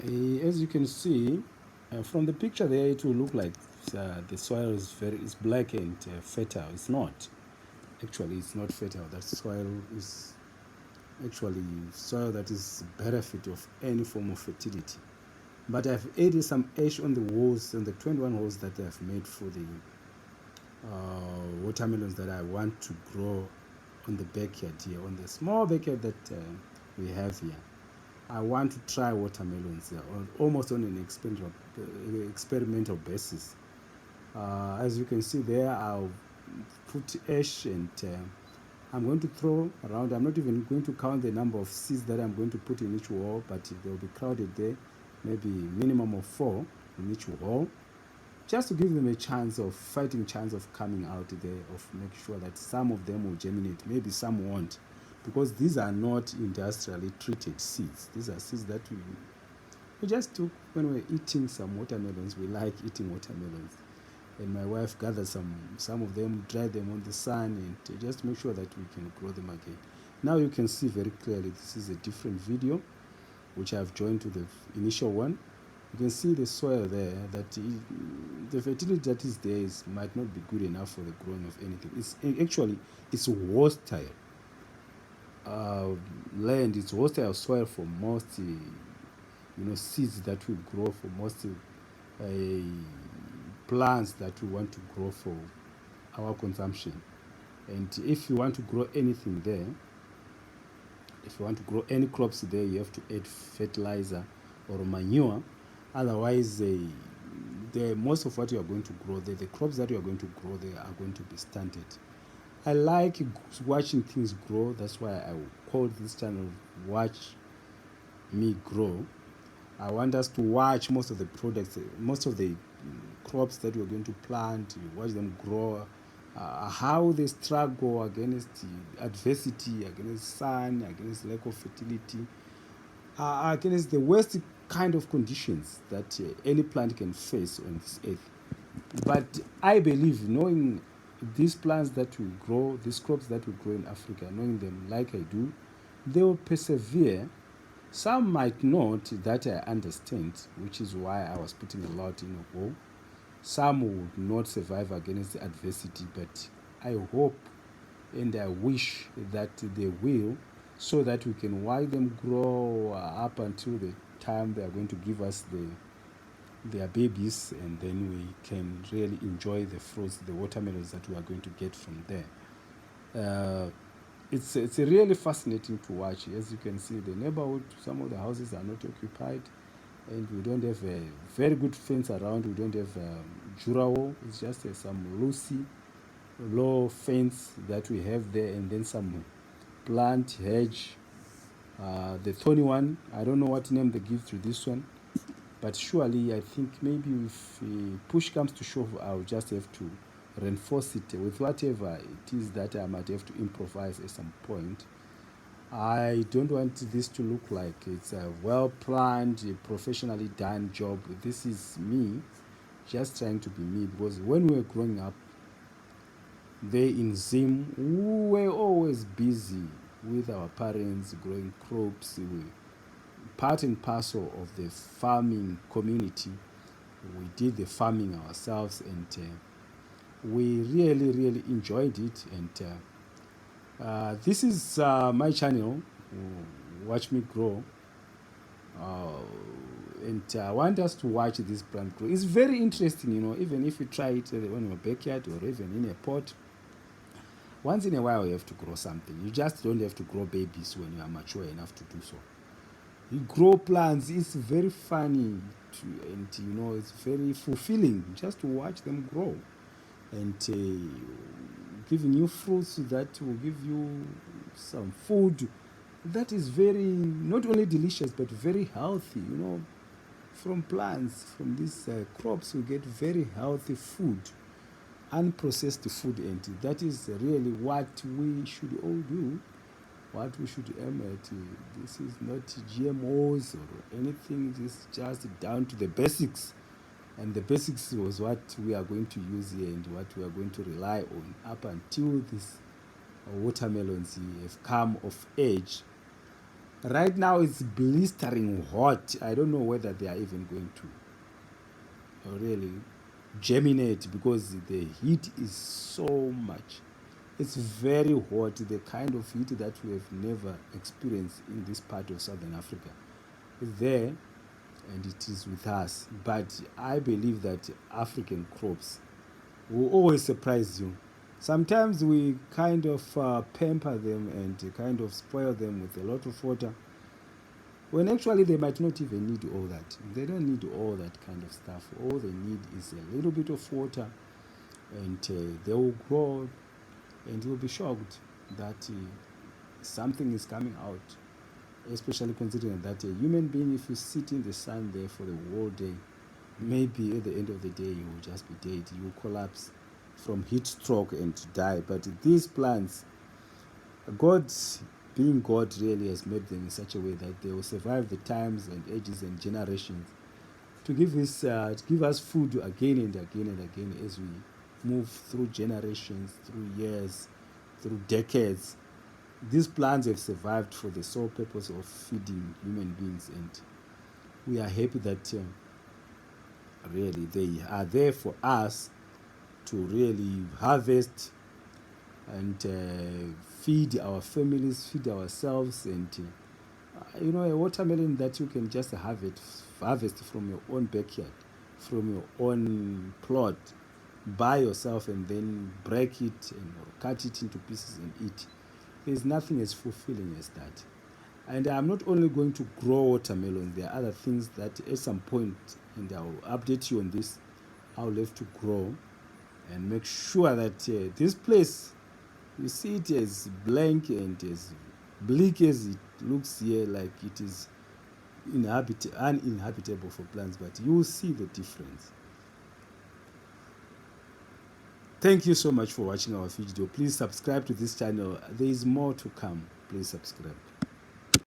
As you can see from the picture there, it will look like the soil is black and fertile. It's not. Actually, it's not fertile. That soil is actually soil that is better fit of any form of fertility. But I've added some ash on the walls, on the 21 holes that I've made for the watermelons that I want to grow on the backyard here, on the small backyard that we have here. I want to try watermelons here, almost on an experimental basis. As you can see there, I'll put ash and I'm going to throw around. I'm not even going to count the number of seeds that I'm going to put in each wall, but they'll be crowded there, maybe minimum of 4 in each wall, just to give them a fighting chance of coming out there, of make sure that some of them will germinate, maybe some won't, because these are not industrially treated seeds. These are seeds that we just took when we're eating some watermelons. We like eating watermelons, and my wife gathered some of them, dried them on the sun, and just make sure that we can grow them again. Now you can see very clearly this is a different video which I've joined to the initial one. You can see the soil there, that the fertility that is there might not be good enough for the growing of anything. It's hostile land. It's hostile soil for most seeds that we grow, for most plants that we want to grow for our consumption. And if you want to grow anything there, if you want to grow any crops there, you have to add fertilizer or manure. Otherwise, most of what you are going to grow there, the crops that you are going to grow there, are going to be stunted. I like watching things grow. That's why I call this channel Watch Me Grow. I want us to watch most of the products, most of the crops that we're going to plant, watch them grow, how they struggle against adversity, against sun, against lack of fertility, against the worst kind of conditions that any plant can face on this earth. But I believe, knowing these plants that we grow, these crops that we grow in Africa, knowing them like I do, they will persevere. Some might not, that I understand, which is why I was putting a lot in a hole. Some would not survive against the adversity, but I hope and I wish that they will, so that we can watch them grow up until the time they are going to give us their babies, and then we can really enjoy the fruits, the watermelons that we are going to get from there. It's really fascinating to watch. As you can see, the neighborhood, some of the houses are not occupied, and we don't have a very good fence around. We don't have jura wall. It's just some low fence that we have there, and then some plant hedge. The thorny one, I don't know what name they give to this one, but surely I think maybe if push comes to shove, I'll just have to reinforce it with whatever it is that I might have to improvise at some point. I don't want this to look like it's a well-planned, professionally done job. This is me just trying to be me, because when we were growing up there in Zim, we were always busy with our parents growing crops. We part and parcel of the farming community. We did the farming ourselves, and we really enjoyed it. And this is my channel, Watch Me Grow, and I want us to watch this plant grow. It's very interesting, even if you try it on your backyard or even in a pot. Once in a while you have to grow something. You just don't have to grow babies when you are mature enough to do so. You grow plants. It's very funny and it's very fulfilling just to watch them grow, and giving you fruits that will give you some food that is very, not only delicious but very healthy. From plants, from these crops, we get very healthy food, unprocessed food, and that is really what we should all do, what we should aim at. This is not GMOs or anything. This is just down to the basics, and the basics was what we are going to use here and what we are going to rely on up until these watermelons have come of age. Right now it's blistering hot. I don't know whether they are even going to really germinate because the heat is so much. It's very hot, the kind of heat that we have never experienced in this part of Southern Africa. It's there and it is with us. But I believe that African crops will always surprise you. Sometimes we kind of pamper them and kind of spoil them with a lot of water, when actually they might not even need all that. They don't need all that kind of stuff. All they need is a little bit of water, and they will grow, and you'll be shocked that something is coming out. Especially considering that a human being, if you sit in the sun there for the whole day, maybe at the end of the day you will just be dead. You will collapse from heat stroke and die. But these plants, God, being God, really has made them in such a way that they will survive the times and ages and generations to give us food again and again and again as we move through generations, through years, through decades. These plants have survived for the sole purpose of feeding human beings, and we are happy that really they are there for us to really harvest and feed our families, feed ourselves, and a watermelon that you can just harvest from your own backyard, from your own plot, by yourself, and then break it and cut it into pieces and eat. There's nothing as fulfilling as that. And I'm not only going to grow watermelon, there are other things that at some point, and I'll update you on this, I'll have to grow and make sure that this place, you see it as blank and as bleak as it looks here, like it is uninhabitable for plants, but you will see the difference. Thank you so much for watching our video. Please subscribe to this channel. There is more to come. Please subscribe.